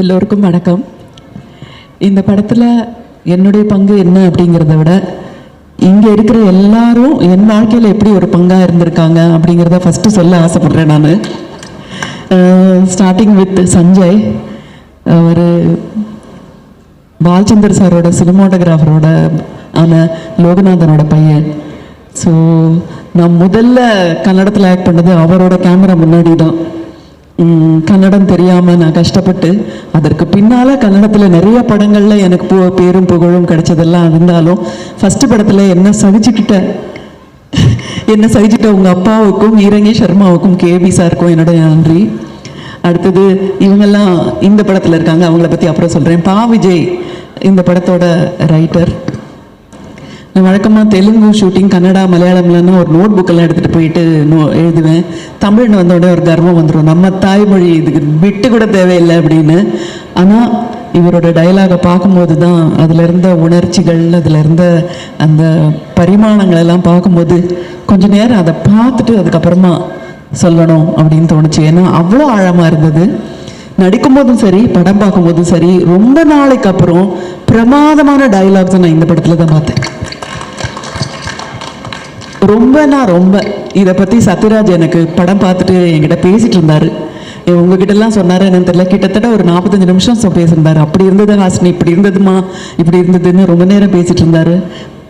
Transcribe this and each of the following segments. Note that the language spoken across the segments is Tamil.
எல்லோருக்கும் வணக்கம். இந்த படத்தில் என்னுடைய பங்கு என்ன அப்படிங்கிறத விட இங்கே இருக்கிற எல்லாரும் என் வாழ்க்கையில் எப்படி ஒரு பங்காக இருந்திருக்காங்க அப்படிங்கிறத ஃபஸ்ட்டு சொல்ல ஆசைப்பட்றேன். நான் ஸ்டார்டிங் வித் சஞ்சய், ஒரு பாலச்சந்தர் சாரோட சினிமாட்டோகிராஃபரோட லோகநாதனோட பையன். ஸோ நான் முதல்ல கன்னடத்தில் ஆக்ட் பண்ணது அவரோட கேமரா முன்னாடி தான். கன்னடம் தெரியாமல் நான் கஷ்டப்பட்டு அதற்கு பின்னால் கன்னடத்தில் நிறைய படங்களில் எனக்கு பேரும் புகழும் கிடைச்சதெல்லாம் இருந்தாலும் ஃபஸ்ட்டு படத்தில் என்ன சகிச்சுக்கிட்ட உங்கள் அப்பாவுக்கும் ஈரங்கி சர்மாவுக்கும் கேபி சாருக்கும் என்னோட நன்றி. அடுத்தது இவங்கெல்லாம் இந்த படத்தில் இருக்காங்க, அவங்கள பற்றி அப்புறம் சொல்கிறேன். பா விஜய் இந்த படத்தோட ரைட்டர். நான் வழக்கமாக தெலுங்கு ஷூட்டிங், கன்னடா, மலையாளம்லன்னா ஒரு நோட் புக்கெல்லாம் எடுத்துகிட்டு போயிட்டு எழுதுவேன். தமிழ்னு வந்தோடனே ஒரு கர்வம் வந்துடும், நம்ம தாய்மொழி இதுக்கு விட்டு கூட தேவையில்லை அப்படின்னு. ஆனால் இவரோட டைலாகை பார்க்கும்போது தான் அதில் இருந்த உணர்ச்சிகள், அதில் இருந்த அந்த பரிமாணங்கள் எல்லாம் பார்க்கும்போது கொஞ்ச நேரம் அதை பார்த்துட்டு அதுக்கப்புறமா சொல்லணும் அப்படின்னு தோணுச்சு. ஏன்னா அவ்வளோ ஆழமாக இருந்தது. நடிக்கும்போதும் சரி, படம் பார்க்கும்போதும் சரி, ரொம்ப நாளைக்கு அப்புறம் பிரமாதமான டைலாக்ஸை நான் இந்த படத்தில் தான் பார்த்தேன். ரொம்ப இதை பற்றி சத்யராஜ் எனக்கு படம் பார்த்துட்டு என்கிட்ட பேசிகிட்டு இருந்தார். உங்ககிட்டலாம் சொன்னார் என்னன்னு தெரியல, கிட்டத்தட்ட ஒரு 45 நிமிஷம் பேசியிருந்தார். அப்படி இருந்தது ஹாசினி, இப்படி இருந்ததுமா, இப்படி இருந்ததுன்னு ரொம்ப நேரம் பேசிகிட்டு இருந்தார்.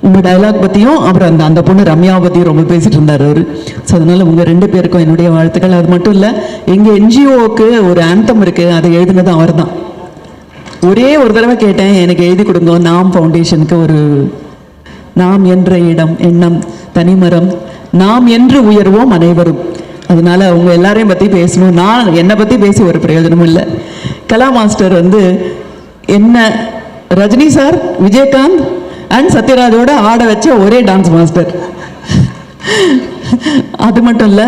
உங்கள் டைலாக் பற்றியும் அப்புறம் அந்த பொண்ணு ரம்யாவை பற்றியும் ரொம்ப பேசிகிட்டு இருந்தார் அவர். ஸோ அதனால் உங்கள் 2 பேருக்கும் என்னுடைய வாழ்த்துக்கள். அது மட்டும் இல்லை, எங்கள் என்ஜிஓவுக்கு ஒரு ஆந்தம் இருக்குது, அதை எழுதினது அவர் தான். ஒரே ஒரு தடவை கேட்டேன், எனக்கு எழுதி கொடுங்க. நாம் ஃபவுண்டேஷனுக்கு ஒரு நாம் என்ற இடம், எண்ணம், தனிமரம், நாம் என்று உயர்வோம் அனைவரும். அதனால அவங்க எல்லாரையும் பற்றி பேசணும். நான் என்னை பற்றி பேசி ஒரு பிரயோஜனமும் இல்லை. கலா மாஸ்டர் என்ன ரஜினி சார், விஜயகாந்த் அண்ட் சத்யராஜோட ஆட வச்ச ஒரே டான்ஸ் மாஸ்டர். அது மட்டும் இல்லை,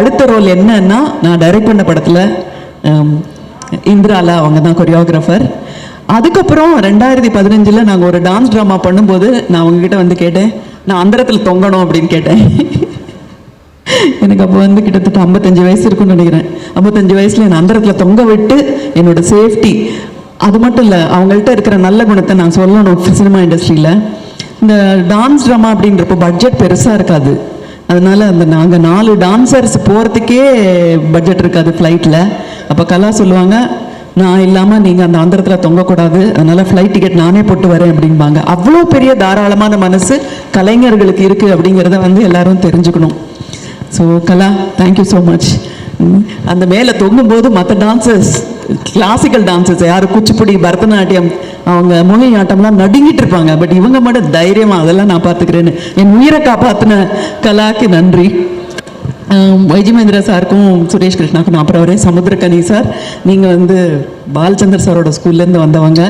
அடுத்த ரோல் என்னன்னா, நான் டைரக்ட் பண்ண படத்தில் இந்திராலா அவங்க தான் கொரியோகிராஃபர். அதுக்கப்புறம் 2015 நாங்கள் ஒரு டான்ஸ் ட்ராமா பண்ணும்போது நான் அவங்ககிட்ட கேட்டேன், நான் அந்தரத்தில் தொங்கணும் அப்படின்னு கேட்டேன். எனக்கு அப்போ கிட்டத்தட்ட 55 வயசு இருக்குன்னு நினைக்கிறேன். 55 வயசில் என்னை அந்தரத்தில் தொங்க விட்டு என்னோட சேஃப்டி. அது மட்டும் இல்லை, அவங்கள்ட்ட இருக்கிற நல்ல குணத்தை நான் சொல்லணும். சினிமா இண்டஸ்ட்ரியில் இந்த டான்ஸ் ட்ராமா அப்படின்றப்போ பட்ஜெட் பெருசாக இருக்காது. அதனால நாங்கள் 4 டான்சர்ஸ் போகிறதுக்கே பட்ஜெட் இருக்காது ஃப்ளைட்டில். அப்போ கலா சொல்லுவாங்க, நான் இல்லாமல் நீங்கள் அந்த ஆந்திரத்தில் தொங்கக்கூடாது, அதனால் ஃப்ளைட் டிக்கெட் நானே போட்டு வரேன் அப்படிம்பாங்க. அவ்வளோ பெரிய தாராளமான மனசு கலைஞர்களுக்கு இருக்குது அப்படிங்கிறத எல்லாரும் தெரிஞ்சுக்கணும். ஸோ கலா, தேங்க்யூ ஸோ மச். அந்த மேலே தொங்கும்போது மற்ற டான்சர்ஸ், கிளாசிக்கல் டான்சர்ஸ் யார் குச்சிப்புடி, பரதநாட்டியம், அவங்க மோகினி ஆட்டம்லாம் நடுங்கிட்டு இருப்பாங்க. பட் இவங்க மட்டும் தைரியமாக அதெல்லாம் நான் பார்த்துக்கிறேன்னு என் உயிரை காப்பாற்றின கலாக்கு நன்றி. வைஜி மகேந்திரா சாருக்கும் சுரேஷ் கிருஷ்ணாக்கும் அப்புறம் வரேன். சமுத்திரக்கனி சார், நீங்கள் பாலச்சந்தர் சாரோட ஸ்கூல்லேருந்து வந்தவங்க.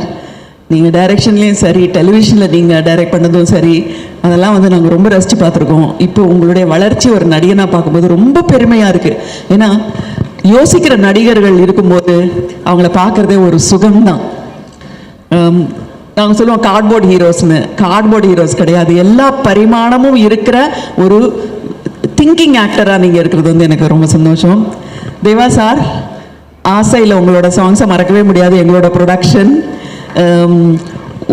நீங்கள் டைரக்ஷன்லேயும் சரி, டெலிவிஷனில் நீங்கள் டைரக்ட் பண்ணதும் சரி, அதெல்லாம் நாங்கள் ரொம்ப ரசித்து பார்த்துருக்கோம். இப்போ உங்களுடைய வளர்ச்சி ஒரு நடிகனாக பார்க்கும்போது ரொம்ப பெருமையாக இருக்குது. ஏன்னா யோசிக்கிற நடிகர்கள் இருக்கும்போது அவங்கள பார்க்குறதே ஒரு சுகம்தான். நாங்கள் சொல்லுவோம் கார்ட்போர்ட் ஹீரோஸ்னு. கார்ட்போர்ட் ஹீரோஸ் கிடையாது, எல்லா பரிமாணமும் இருக்கிற ஒரு திங்கிங் ஆக்டராக நீங்கள் இருக்கிறது எனக்கு ரொம்ப சந்தோஷம். தேவா சார், ஆசையில் உங்களோட சாங்ஸை மறக்கவே முடியாது. எங்களோட ப்ரொடக்ஷன்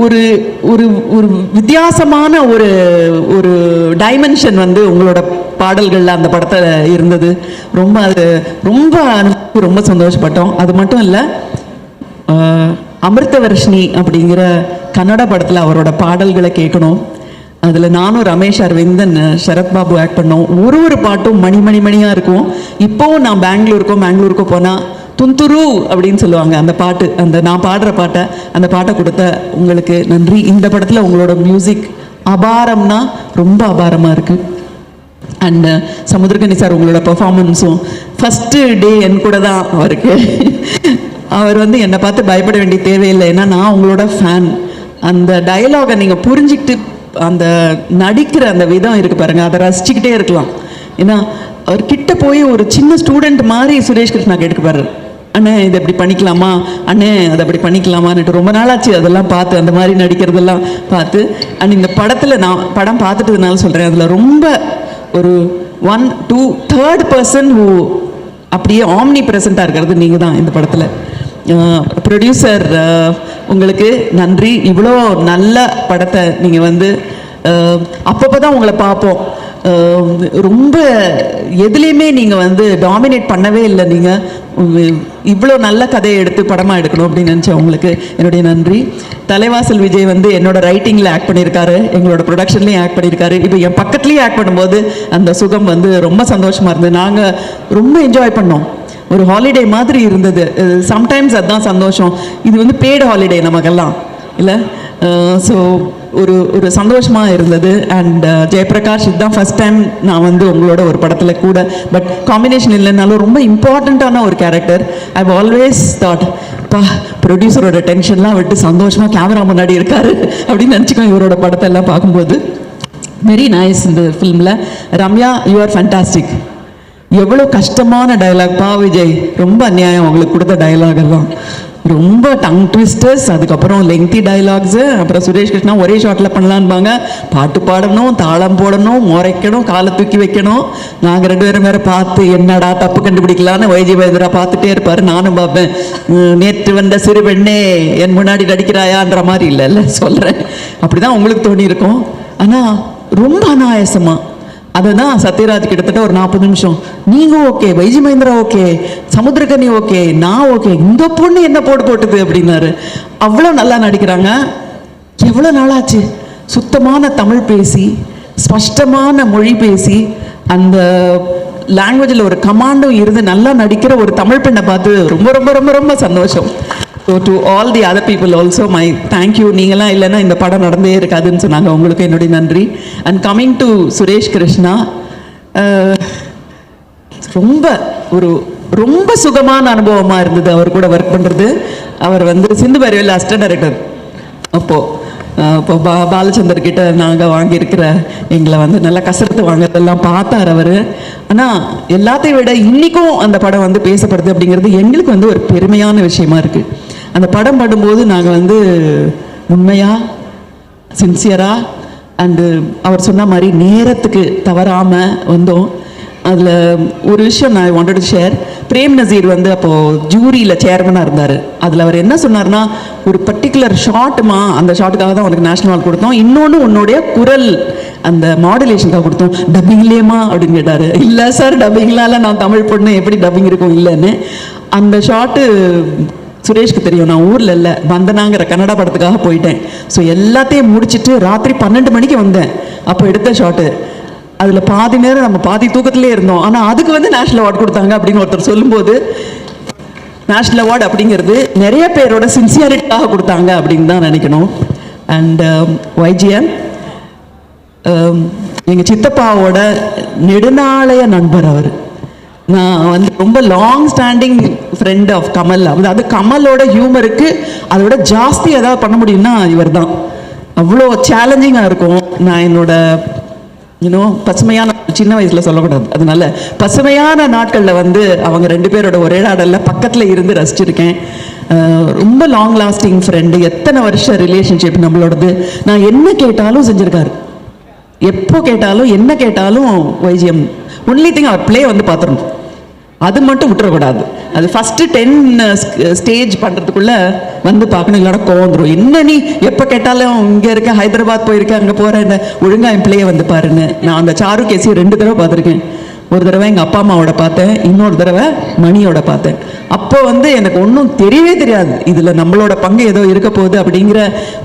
ஒரு ஒரு ஒரு வித்தியாசமான ஒரு ஒரு டைமென்ஷன் உங்களோட பாடல்களில் அந்த படத்தில் இருந்தது. அது ரொம்ப சந்தோஷப்பட்டோம். அது மட்டும் இல்லை, அமிர்தவர்ஷினி அப்படிங்கிற கன்னட படத்தில் அவரோட பாடல்களை கேட்கணும். அதில் நானும் ரமேஷ் அரவிந்தன், சரத்பாபு ஆக்ட் பண்ணோம். ஒரு பாட்டும் மணியாக இருக்கும். இப்போவும் நான் பெங்களூருக்கோ போனால் துந்துரு அப்படின்னு சொல்லுவாங்க அந்த பாட்டு. நான் பாடுற அந்த பாட்டை கொடுத்த உங்களுக்கு நன்றி. இந்த படத்தில் உங்களோட மியூசிக் அபாரம்னா ரொம்ப அபாரமாக இருக்குது. அண்ட் சமுத்திரக்கனி சார், உங்களோட பர்ஃபார்மன்ஸும் ஃபஸ்ட்டு டே என் கூட தான் அவருக்கு. அவர் என்னை பார்த்து பயப்பட வேண்டிய தேவையில்லை, ஏன்னா நான் உங்களோட ஃபேன். அந்த டயலாகை நீங்கள் புரிஞ்சுக்கிட்டு அந்த நடிக்கிற அந்த விதம் இருக்குது பாருங்கள், அதை ரசிச்சுக்கிட்டே இருக்கலாம். ஏன்னா அவர் கிட்ட போய் ஒரு சின்ன ஸ்டூடெண்ட் மாதிரி சுரேஷ் கிருஷ்ணா கேட்டுப்பாரு, அண்ணே இதை இப்படி பண்ணிக்கலாமா, அண்ணே அதை அப்படி பண்ணிக்கலாமான்னுட்டு. ரொம்ப நாளாச்சு அதெல்லாம் பார்த்து, அந்த மாதிரி நடிக்கிறதெல்லாம் பார்த்து. அண்ட் இந்த படத்தில் நான் படம் பார்த்துட்டதுனால சொல்கிறேன், அதில் ரொம்ப ஒரு 1, 2, 3rd person அப்படியே ஆம்னி ப்ரெசண்ட்டாக இருக்கிறது நீங்கள் தான் இந்த படத்தில். ப்ரொடியூசர் உங்களுக்கு நன்றி. இவ்வளோ நல்ல படத்தை நீங்கள் வந்து அப்பப்போ தான் உங்களை பார்ப்போம். ரொம்ப எதுலேயுமே நீங்கள் வந்து டாமினேட் பண்ணவே இல்லை. நீங்கள் இவ்வளோ நல்ல கதையை எடுத்து படமாக எடுக்கணும் அப்படின்னு நினச்சேன். உங்களுக்கு என்னுடைய நன்றி. தலைவாசல் விஜய் வந்து என்னோட ரைட்டிங்கில் ஆக்ட் பண்ணியிருக்காரு, எங்களோட ப்ரொடக்ஷன்லேயும் ஆக்ட் பண்ணியிருக்காரு. இப்போ என் பக்கத்துலேயே ஆக்ட் பண்ணும்போது அந்த சுகம் வந்து ரொம்ப சந்தோஷமாக இருந்தது. நாங்கள் ரொம்ப என்ஜாய் பண்ணோம். ஒரு ஹாலிடே மாதிரி இருந்தது. சம்டைம்ஸ் அதுதான் சந்தோஷம். இது வந்து பெய்டு ஹாலிடே நமக்கெல்லாம் இல்லை. ஸோ ஒரு சந்தோஷமாக இருந்தது. அண்ட் ஜெயபிரகாஷ் இதுதான் ஃபஸ்ட் டைம் நான் வந்து உங்களோட ஒரு படத்தில் கூட, பட் காம்பினேஷன் இல்லைனாலும் ரொம்ப இம்பார்ட்டண்ட்டான ஒரு கேரக்டர். ஐ ஆல்வேஸ் தாட் ப்ரொடியூசரோட டென்ஷன்லாம் விட்டு சந்தோஷமாக கேமரா முன்னாடி இருக்காரு அப்படின்னு நினச்சிக்கோங்க. இவரோட படத்தை எல்லாம் பார்க்கும்போது வெரி நைஸ். இந்த ஃபிலிமில் ரம்யா, யூ ஆர் ஃபேண்டாஸ்டிக். எவ்வளோ கஷ்டமான டைலாக் பா விஜய், ரொம்ப அநியாயம் உங்களுக்கு கொடுத்த டைலாக் எல்லாம். ரொம்ப டங் ட்விஸ்டர்ஸ், அதுக்கப்புறம் லெங்தி டைலாக்ஸு. அப்புறம் சுரேஷ் கிருஷ்ணா ஒரே ஷாட்டில் பண்ணலான்பாங்க. பாட்டு பாடணும், தாளம் போடணும், முறைக்கணும், காலை தூக்கி வைக்கணும். நாங்கள் 2 பேரும் வேறு பார்த்து என்னடா தப்பு கண்டுபிடிக்கலான்னு வைஜி வைத்தியரா பார்த்துட்டே இருப்பார். நானும் பார்ப்பேன். நேற்று வந்த சிறு பெண்ணே என் முன்னாடி நடிக்கிறாயான்ற மாதிரி இல்லை சொல்கிறேன். அப்படி தான் உங்களுக்கு தோணி இருக்கும். ஆனால் ரொம்ப அனாயாசமாக அதை தான் சத்யராஜ் கிட்டத்தட்ட ஒரு 40 நிமிஷம் நீங்கள் okay, Y G Mahendra okay, Samuthirakani okay, நான் ஓகே, இந்த பொண்ணு என்ன போட்டுது அப்படின்னாரு. அவ்வளோ நல்லா நடிக்கிறாங்க. எவ்வளோ நாளாச்சு சுத்தமான தமிழ் பேசி, ஸ்பஷ்டமான மொழி பேசி, அந்த லாங்குவேஜில் ஒரு கமாண்டும் இருந்து நல்லா நடிக்கிற ஒரு தமிழ் பெண்ணை பார்த்து ரொம்ப ரொம்ப ரொம்ப ரொம்ப சந்தோஷம். So to all the other people also my thank you. நீங்களாம் இல்லைன்னா இந்த படம் நடந்தே இருக்காதுன்னு சொன்னாங்க. உங்களுக்கு என்னுடைய நன்றி. And coming to Suresh Krishna, ரொம்ப சுகமான அனுபவமாக இருந்தது அவர் கூட ஒர்க் பண்ணுறது. அவர் வந்து சிந்து பைரவியில் அசிஸ்டன்ட் டைரக்டர். இப்போ பாலச்சந்தர் கிட்ட நாங்கள் வாங்கியிருக்கிற எங்களை வந்து நல்லா கசரத்து வாங்குறதெல்லாம் பார்த்தார் அவர். ஆனால் எல்லாத்தையும் விட இன்றைக்கும் அந்த படம் வந்து பேசப்படுது அப்படிங்கிறது எங்களுக்கு வந்து ஒரு பெருமையான விஷயமா இருக்குது. அந்த படம் படும்போது நாங்கள் வந்து உண்மையாக, சின்சியராக, அண்டு அவர் சொன்ன மாதிரி நேரத்துக்கு தவறாமல் வந்தோம். அதில் ஒரு விஷயம் நான் wanted to share. Prem Nazir வந்து அப்போது ஜூரியில் சேர்மனாக இருந்தார். அதில் அவர் என்ன சொன்னார்னா, ஒரு பர்டிகுலர் ஷாட்டுமா, அந்த ஷாட்டுக்காக தான் உனக்கு நேஷனல் அவார்டு கொடுத்தோம், இன்னொன்று உன்னுடைய குரல் அந்த மாடுலேஷனுக்காக கொடுத்தோம், டப்பிங்லேயுமா அப்படின்னு கேட்டார். இல்லை சார், டப்பிங்லால நான் தமிழ் பொண்ணு, எப்படி டப்பிங் இருக்கும் இல்லைன்னு. அந்த ஷாட்டு சுரேஷ்க்கு தெரியும். நான் ஊரில் இல்லை, வந்தனாங்கிற கன்னடா படத்துக்காக போயிட்டேன். ஸோ எல்லாத்தையும் முடிச்சுட்டு ராத்திரி 12 மணிக்கு வந்தேன். அப்போ எடுத்த ஷாட்டு. அதில் பாதி நேரம் நம்ம பாதி தூக்கத்திலே இருந்தோம். ஆனால் அதுக்கு வந்து நேஷ்னல் அவார்டு கொடுத்தாங்க அப்படின்னு ஒருத்தர் சொல்லும்போது, நேஷ்னல் அவார்டு அப்படிங்கிறது நிறைய பேரோட சின்சியாரிட்டிக்காக கொடுத்தாங்க அப்படின்னு தான் நினைக்கணும். அண்ட் வைஜிஎன் எங்கள் சித்தப்பாவோட நெடுநாளைய நண்பர் அவர். நான் வந்து ரொம்ப long standing friend of Kamal. அதாவது கமலோட ஹியூமருக்கு அதோட ஜாஸ்தி ஏதாவது பண்ண முடியும்னா இவர் தான். அவ்வளோ சேலஞ்சிங்காக இருக்கும். நான் என்னோட பசுமையான, சின்ன வயசில் சொல்லக்கூடாது, அதனால பசுமையான நாட்களில் வந்து அவங்க 2 பேரோட ஒரே ஆடலில் பக்கத்தில் இருந்து ரசிச்சிருக்கேன். ரொம்ப லாங் லாஸ்டிங் ஃப்ரெண்டு. எத்தனை வருஷம் ரிலேஷன்ஷிப் நம்மளோடது. நான் என்ன கேட்டாலும் செஞ்சுருக்காரு. எப்போ கேட்டாலும் என்ன கேட்டாலும் வைஜிஎம். ஒன்லி திங் அவர் பிளே வந்து பார்த்துடணும், அது மட்டும் விட்டுறக்கூடாது. அது ஃபஸ்ட்டு 10 ஸ்டேஜ் பண்ணுறதுக்குள்ளே வந்து பார்க்கணும், இல்லைனா கோவந்துடும். என்ன நீ எப்போ கேட்டாலும் இங்கே இருக்க, ஹைதராபாத் போயிருக்கேன், அங்கே போகிறேன், ஒழுங்காக என் பிள்ளையை வந்து பாருன்னு. நான் அந்த சாரு கேசியை 2 தடவை பார்த்துருக்கேன். ஒரு தடவை எங்கள் அப்பா அம்மாவோட பார்த்தேன், இன்னொரு தடவை மணியோட பார்த்தேன். அப்போ வந்து எனக்கு ஒன்றும் தெரியவே தெரியாது, இதில் நம்மளோட பங்கு ஏதோ இருக்க போகுது அப்படிங்கிற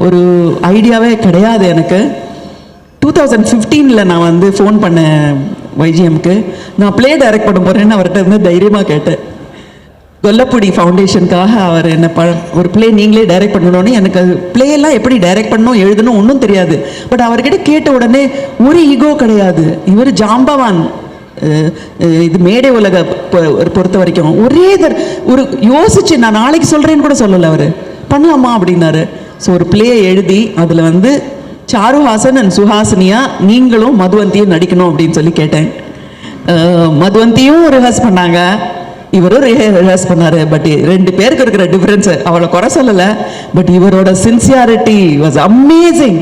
ஒரு ஐடியாவே கிடையாது எனக்கு. 2015 நான் வந்து ஃபோன் பண்ணேன் வைஜிஎம்க்கு. நான் பிளே டைரக்ட் பண்ண போகிறேன்னு அவர்கிட்ட இருந்து தைரியமாக கேட்டேன். கொல்லப்புடி ஃபவுண்டேஷனுக்காக அவர் என்ன ஒரு பிளே நீங்களே டைரக்ட் பண்ணணும்னு. எனக்கு அது பிளேயெல்லாம் எப்படி டைரக்ட் பண்ணணும், எழுதணும் ஒன்றும் தெரியாது. பட் அவர்கிட்ட கேட்ட உடனே ஒரு ஈகோ கிடையாது. இவர் ஜாம்பவான். இது மேடை உலக பொறுத்த வரைக்கும் ஒரே ஒரு யோசிச்சு, நான் நாளைக்கு சொல்கிறேன்னு கூட சொல்லலை, அவர் பண்ணலாமா அப்படின்னாரு. ஸோ ஒரு பிளேயை எழுதி அதில் வந்து சாருஹாசன் அண்ட் சுஹாசினியா நீங்களும் மதுவந்தியும் நடிக்கணும் அப்படின்னு சொல்லி கேட்டேன். மதுவந்தியும் ரிஹர்ஸ் பண்ணாங்க, இவரும் ரிஹர்ஸ் பண்ணார். பட் 2 பேருக்கு இருக்கிற டிஃப்ரென்ஸு அவளை குறை சொல்லலை. பட் இவரோட சின்சியாரிட்டி வாஸ் அமேசிங்.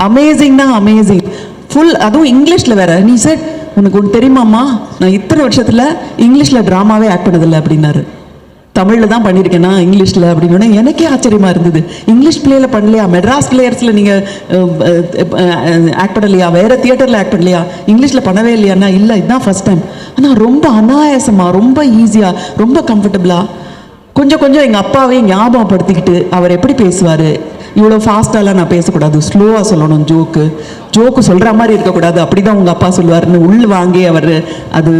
அமேசிங்னா அமேசிங். ஃபுல், அதுவும் இங்கிலீஷில் வேற. நீ சார் உனக்கு ஒன்று தெரியுமாம்மா, நான் இத்தனை வருஷத்தில் இங்கிலீஷில் ட்ராமாவே ஆக்ட் பண்ணதில்லை அப்படின்னாரு. தமிழில் தான் பண்ணியிருக்கேன்னா இங்கிலீஷில் அப்படின்னு எனக்கே ஆச்சரியமாக இருந்தது. இங்கிலீஷ் பிளேயில் பண்ணலையா, மெட்ராஸ் பிளேயர்ஸில் நீங்கள் ஆக்ட் பண்ணலையா, வேறு தியேட்டரில் ஆக்ட் பண்ணலையா, இங்கிலீஷில் பண்ணவே இல்லையாண்ணா? இல்லை, இதுதான் ஃபஸ்ட் டைம். ஆனால் ரொம்ப அனாயாசமாக, ரொம்ப ஈஸியாக, ரொம்ப கம்ஃபர்டபுளாக, கொஞ்சம் கொஞ்சம் எங்கள் அப்பாவே ஞாபகப்படுத்திக்கிட்டு அவர் எப்படி பேசுவார், இவ்வளோ ஃபாஸ்ட்டாலாம் நான் பேசக்கூடாது, ஸ்லோவாக சொல்லணும், ஜோக்கு சொல்கிற மாதிரி இருக்கக்கூடாது, அப்படி தான் உங்கள் அப்பா சொல்லுவார்னு உள் வாங்கி அவர் அது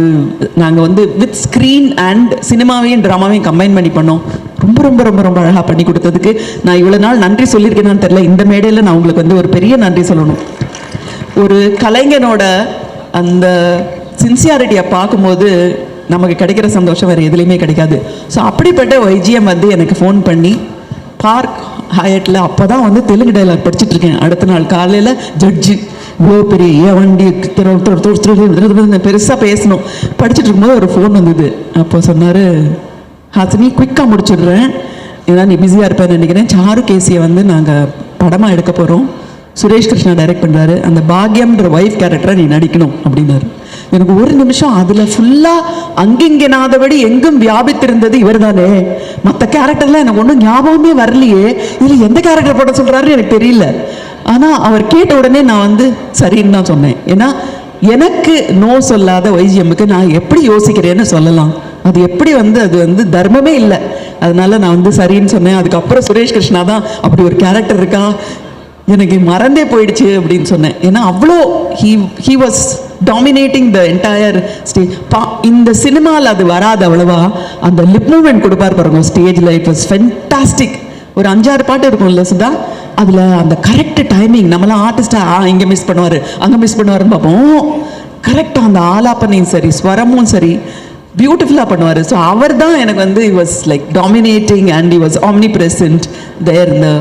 நாங்கள் வந்து வித் ஸ்க்ரீன் அண்ட் சினிமாவையும் ட்ராமாவையும் கம்பைன் பண்ணி பண்ணோம். ரொம்ப ரொம்ப ரொம்ப ரொம்ப அழகாக பண்ணி கொடுத்ததுக்கு நான் இவ்வளோ நாள் நன்றி சொல்லியிருக்கேனான்னு தெரில. இந்த மேடையில் நான் உங்களுக்கு வந்து ஒரு பெரிய நன்றி சொல்லணும். ஒரு கலைஞனோட அந்த சின்சியாரிட்டியை பார்க்கும்போது நமக்கு கிடைக்கிற சந்தோஷம் வேறு எதுலேயுமே கிடைக்காது. ஸோ அப்படிப்பட்ட வைஜிஎம் வந்து எனக்கு ஃபோன் பண்ணி பார்க் ஹயட்டில் அப்போ தான் வந்து தெலுங்கு டைலாக் படிச்சுட்ருக்கேன். அடுத்த நாள் காலையில் ஜட்ஜு இவ்வளோ பெரிய வண்டி பெருசாக பேசணும் படிச்சுட்டு இருக்கும்போது ஒரு ஃபோன் வந்தது. அப்போ சொன்னார், ஹாசினி குயிக்காக முடிச்சிடுறேன், ஏன்னா நீ பிஸியாக இருப்பேன்னு நினைக்கிறேன், சாரு கேசியை வந்து நாங்கள் படமாக எடுக்க போகிறோம், சுரேஷ் கிருஷ்ணா டைரக்ட் பண்ணுறாரு, அந்த பாக்யம்ன்ற ஒய்ஃப் கேரக்டரை நீ நடிக்கணும் அப்படின்னாரு. எனக்கு ஒரு நிமிஷம் அதில் ஃபுல்லாக அங்கிங்கனாதபடி எங்கும் வியாபித்திருந்தது இவர் தானே, மற்ற கேரக்டர்லாம் எனக்கு ஒன்றும் ஞாபகமே வரலையே, இதில் எந்த கேரக்டர் போட சொல்கிறாருன்னு எனக்கு தெரியல. ஆனால் அவர் கேட்ட உடனே நான் வந்து சரின்னு தான் சொன்னேன். ஏன்னா எனக்கு நோ சொல்லாத வைஜிஎம்முக்கு நான் எப்படி யோசிக்கிறேன்னு சொல்லலாம், அது எப்படி வந்து அது வந்து தர்மமே இல்லை. அதனால நான் வந்து சரின்னு சொன்னேன். அதுக்கப்புறம் சுரேஷ் கிருஷ்ணா தான் அப்படி ஒரு கேரக்டர் இருக்கா, எனக்கு மறந்தே போயிடுச்சு அப்படின்னு சொன்னேன். ஏன்னா அவ்வளோ he was dominating the entire stage. இந்த சினிமாவில் அது வராது அவ்வளவா, அந்த லிப் மூமெண்ட் கொடுப்பார் பாருங்க ஸ்டேஜில், இட் வாஸ் ஃபென்டாஸ்டிக். ஒரு 5-6 பாட்டு இருக்கும்ல சுதா, அதில் அந்த கரெக்ட் டைமிங், நம்மளாம் ஆர்டிஸ்டாக இங்கே மிஸ் பண்ணுவார் அங்கே மிஸ் பண்ணுவாருன்னு பார்ப்போம், கரெக்டாக அந்த ஆலாப்பனையும் சரி ஸ்வரமும் சரி பியூட்டிஃபுல்லாக பண்ணுவார். ஸோ அவர் தான் எனக்கு வந்து he was like dominating and he was omnipresent there in the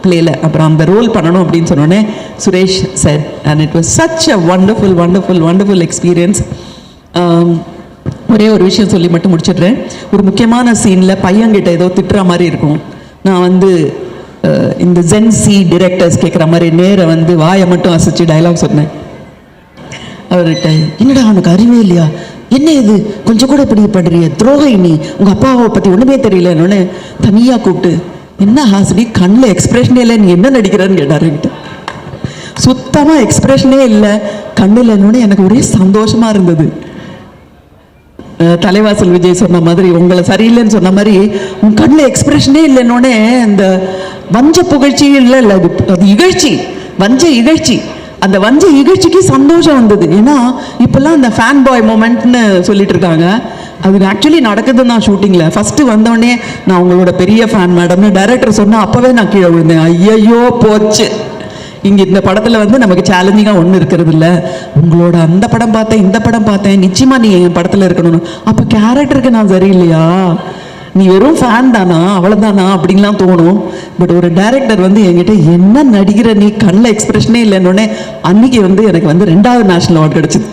playல. அப்புறம் அந்த ரோல் பண்ணணும் அப்படின்னு சொன்னோன்னே Suresh said and it was such a wonderful wonderful wonderful experience. ஒரே ஒரு விஷயம் சொல்லி மட்டும் முடிச்சிடுறேன். ஒரு முக்கியமான சீனில் பையன்கிட்ட ஏதோ திட்டுற மாதிரி இருக்கும். நான் வந்து இந்த ஜென்சி டிரெக்டர்ஸ் கேட்குற மாதிரி நேர வந்து வாயை மட்டும் அசைச்சு டைலாக் சொன்னேன். அவர்கிட்ட, என்னடா அவனுக்கு அறிவே இல்லையா, என்ன இது கொஞ்சம் கூட இப்படி பண்ணுறிய, துரோகி நீ, உங்கள் அப்பாவை பற்றி ஒன்றுமே தெரியலன்னு தனியாக கூப்பிட்டு, என்ன ஹாசினி கண்ணில் எக்ஸ்பிரஷனே இல்லை, நீ என்ன நடிக்கிறன்னு கேட்டார் என்கிட்ட. சுத்தமாக எக்ஸ்பிரஷனே இல்லை கண்ணில் என்னன்னு எனக்கு ஒரே சந்தோஷமாக இருந்தது. தலைவாசல் விஜய் சொன்ன மாதிரி, உங்களை சரியில்லைன்னு சொன்ன மாதிரி உன் கண்ணில் எக்ஸ்பிரஷனே இல்லைன்னொடனே அந்த வஞ்ச புகழ்ச்சி இல்லை, அது இகழ்ச்சி, வஞ்ச இகழ்ச்சி, அந்த வஞ்ச இகழ்ச்சிக்கு சந்தோஷம் வந்தது. ஏன்னா இப்போல்லாம் அந்த ஃபேன் பாய் மூமெண்ட்னு சொல்லிட்டு இருக்காங்க, அது ஆக்சுவலி நடக்குதுன்னு தான் ஷூட்டிங்கில். ஃபஸ்ட்டு வந்தோடனே நான் உங்களோட பெரிய ஃபேன் மேடம்னு டைரக்டர் சொன்னால் அப்போவே நான் கீழே விழுந்தேன். ஐயையோ போச்சு, இங்கே இந்த படத்தில் வந்து நமக்கு சேலஞ்சிங்காக ஒன்றும் இருக்கிறது இல்லை, உங்களோட அந்த படம் பார்த்தேன் இந்த படம் பார்த்தேன், நிச்சயமாக நீ என் படத்தில் இருக்கணும்னு. அப்போ கேரக்டருக்கு நான் சரியில்லையா, நீ வெறும் ஃபேன் தானா அவ்வளோதானா அப்படின்லாம் தோணும். பட் ஒரு டைரக்டர் வந்து என்கிட்ட என்ன நடிக்கிற நீ கண்ணில் எக்ஸ்பிரஷனே இல்லைன்னொடனே அன்னைக்கு வந்து எனக்கு வந்து 2வது நேஷ்னல் அவார்டு கிடச்சிது.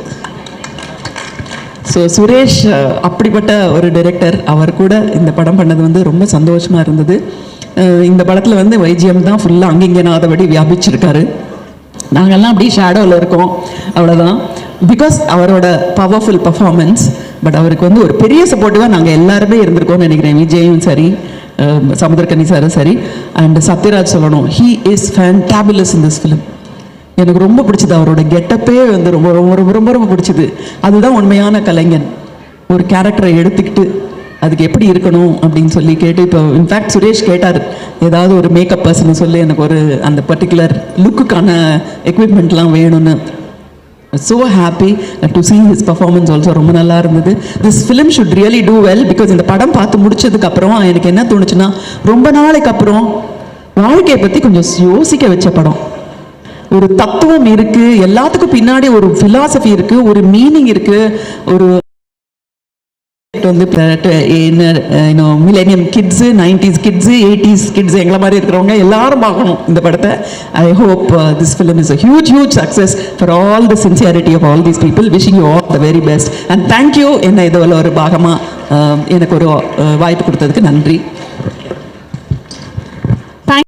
ஸோ சுரேஷ் அப்படிப்பட்ட ஒரு டைரக்டர், அவர் கூட இந்த படம் பண்ணது வந்து ரொம்ப சந்தோஷமாக இருந்தது. இந்த படத்தில் வந்து வைஜிஎம் தான் ஃபுல்லாக அங்கிங்கனாதபடி வியாபிச்சிருக்காரு. நாங்கள்லாம் அப்படியே ஷேடோவில் இருக்கோம், அவ்வளோதான். பிகாஸ் அவரோட பவர்ஃபுல் பர்ஃபார்மன்ஸ். பட் அவருக்கு வந்து ஒரு பெரிய சப்போர்ட்டிவாக நாங்கள் எல்லாருமே இருந்திருக்கோம்னு நினைக்கிறேன். விஜயும் சரி, சமுத்திரக்கனி சாரும் சரி, அண்ட் சத்யராஜ் சொல்லணும், he is fabulous in this film. எனக்கு ரொம்ப பிடிச்சது அவரோட கெட்டப்பே வந்து ரொம்ப ரொம்ப ரொம்ப ரொம்ப ரொம்ப பிடிச்சது. அதுதான் உண்மையான கலைஞன், ஒரு கேரக்டரை எடுத்துக்கிட்டு அதுக்கு எப்படி இருக்கணும் அப்படின்னு சொல்லி கேட்டு. இப்போ இன்ஃபேக்ட் சுரேஷ் கேட்டார், ஏதாவது ஒரு மேக்கப் பர்சன் சொல்லி எனக்கு ஒரு அந்த பர்டிகுலர் லுக்குக்கான எக்யூப்மெண்ட்லாம் வேணும்னு. So happy to see his performance also. ரொம்ப நல்லா இருந்தது. This film should really do well because இந்த படம் பார்த்து முடிச்சதுக்கு அப்புறம் எனக்கு என்ன தோணுச்சுன்னா, ரொம்ப நாளைக்கு அப்புறம் வாழ்க்கையை பற்றி கொஞ்சம் யோசிக்க வச்ச படம். ஒரு தத்துவம் இருக்கு, எல்லாத்துக்கும் பின்னாடி ஒரு philosophy இருக்கு, ஒரு மீனிங் இருக்கு. ஒரு வந்து millennium kids, 90s kids, 80s kids எங்களை மாதிரி இருக்கிறவங்க எல்லாரும் பார்க்கணும் இந்த படத்தை. I hope this film is a huge success for all the sincerity of all these people. Wishing you all the very best and thank you. என்ன இதுவரை ஒரு பாகமாக எனக்கு ஒரு வாய்ப்பு கொடுத்ததுக்கு நன்றி.